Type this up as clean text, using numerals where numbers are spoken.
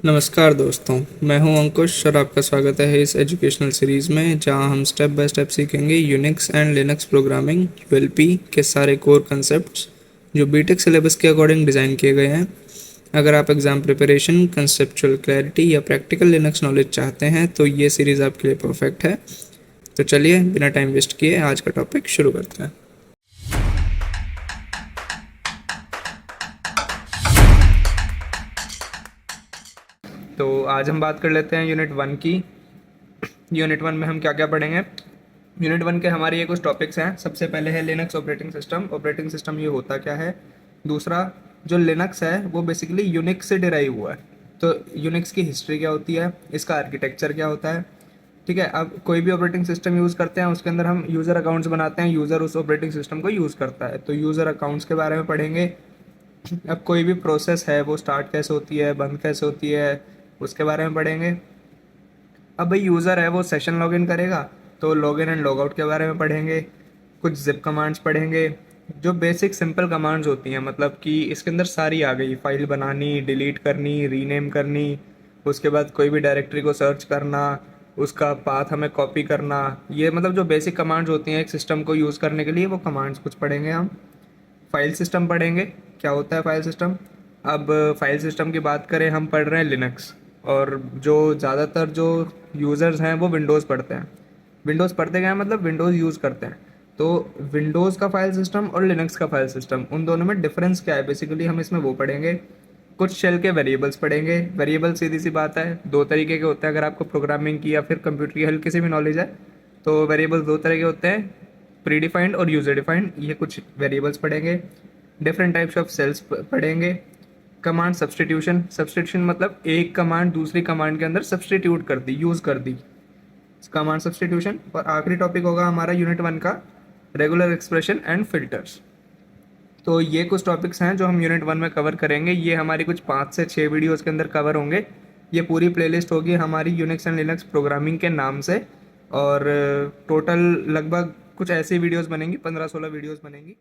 नमस्कार दोस्तों, मैं हूं अंकुश और आपका स्वागत है इस एजुकेशनल सीरीज़ में जहां हम स्टेप बाय स्टेप सीखेंगे यूनिक्स एंड लिनक्स प्रोग्रामिंग यूएलपी के सारे कोर कंसेप्ट्स जो बीटेक सिलेबस के अकॉर्डिंग डिज़ाइन किए गए हैं। अगर आप एग्ज़ाम प्रिपरेशन, कंसेप्चुअल क्लैरिटी या प्रैक्टिकल लिनक्स नॉलेज चाहते हैं तो ये सीरीज़ आपके लिए परफेक्ट है। तो चलिए बिना टाइम वेस्ट किए आज का टॉपिक शुरू करते हैं। तो आज हम बात कर लेते हैं यूनिट 1 की। यूनिट 1 में हम क्या क्या पढ़ेंगे। यूनिट 1 के हमारे ये कुछ टॉपिक्स हैं। सबसे पहले है Linux operating system. Operating system ये होता क्या है। दूसरा, जो लिनक्स है वो बेसिकली यूनिक्स से डिराइव हुआ है। तो यूनिक्स की हिस्ट्री क्या होती है, इसका आर्किटेक्चर क्या होता है। ठीक है, अब कोई भी ऑपरेटिंग सिस्टम यूज़ करते हैं उसके अंदर हम यूज़र अकाउंट्स बनाते हैं, यूज़र उस ऑपरेटिंग सिस्टम को यूज़ करता है, तो यूज़र अकाउंट्स के बारे में पढ़ेंगे। अब कोई भी प्रोसेस है वो स्टार्ट कैसे होती है, बंद कैसे होती है, उसके बारे में पढ़ेंगे। अब भाई यूज़र है वो सेशन लॉगिन करेगा तो लॉगिन एंड लॉगआउट के बारे में पढ़ेंगे। कुछ जिप कमांड्स पढ़ेंगे, जो बेसिक सिंपल कमांड्स होती हैं, मतलब कि इसके अंदर सारी आ गई, फाइल बनानी, डिलीट करनी, रीनेम करनी, उसके बाद कोई भी डायरेक्टरी को सर्च करना, उसका पाथ हमें कॉपी करना। ये मतलब जो बेसिक कमांड्स होती हैं एक सिस्टम को यूज़ करने के लिए, वो कमांड्स कुछ पढ़ेंगे हम। फाइल सिस्टम पढ़ेंगे, क्या होता है फाइल सिस्टम। अब फाइल सिस्टम की बात करें, हम पढ़ रहे हैं लिनक्स, और जो ज़्यादातर जो यूज़र्स हैं वो विंडोज़ पढ़ते हैं। विंडोज़ पढ़ते क्या है, मतलब विंडोज़ यूज़ करते हैं। तो विंडोज़ का फाइल सिस्टम और लिनक्स का फाइल सिस्टम, उन दोनों में डिफरेंस क्या है बेसिकली हम इसमें वो पढ़ेंगे। कुछ शेल के वेरिएबल्स पढ़ेंगे। वेरिएबल सीधी सी बात है, दो तरीके के होते हैं। अगर आपको प्रोग्रामिंग की या फिर कंप्यूटर की हल्की सी भी नॉलेज है तो वेरिएबल्स दो तरह के होते हैं, प्री डिफाइंड और यूज़र डिफाइंड। ये कुछ वेरिएबल्स पढ़ेंगे। डिफरेंट टाइप्स ऑफ सेल्स पढ़ेंगे। कमांड सब्सटीट्यूशन, सब्सटीट्यूशन मतलब एक कमांड दूसरी कमांड के अंदर सब्सटीट्यूट कर दी, यूज़ कर दी, कमांड सब्सटीट्यूशन। और आखिरी टॉपिक होगा हमारा यूनिट 1 का, रेगुलर एक्सप्रेशन एंड फिल्टर्स। तो ये कुछ टॉपिक्स हैं जो हम यूनिट 1 में कवर करेंगे। ये हमारी कुछ 5 से 6 वीडियोज़ के अंदर कवर होंगे। ये पूरी प्लेलिस्ट होगी हमारी यूनिक्स एंड लिनक्स प्रोग्रामिंग के नाम से। और टोटल लगभग कुछ ऐसी वीडियोज़ बनेंगी, 15-16 वीडियोज़ बनेंगी।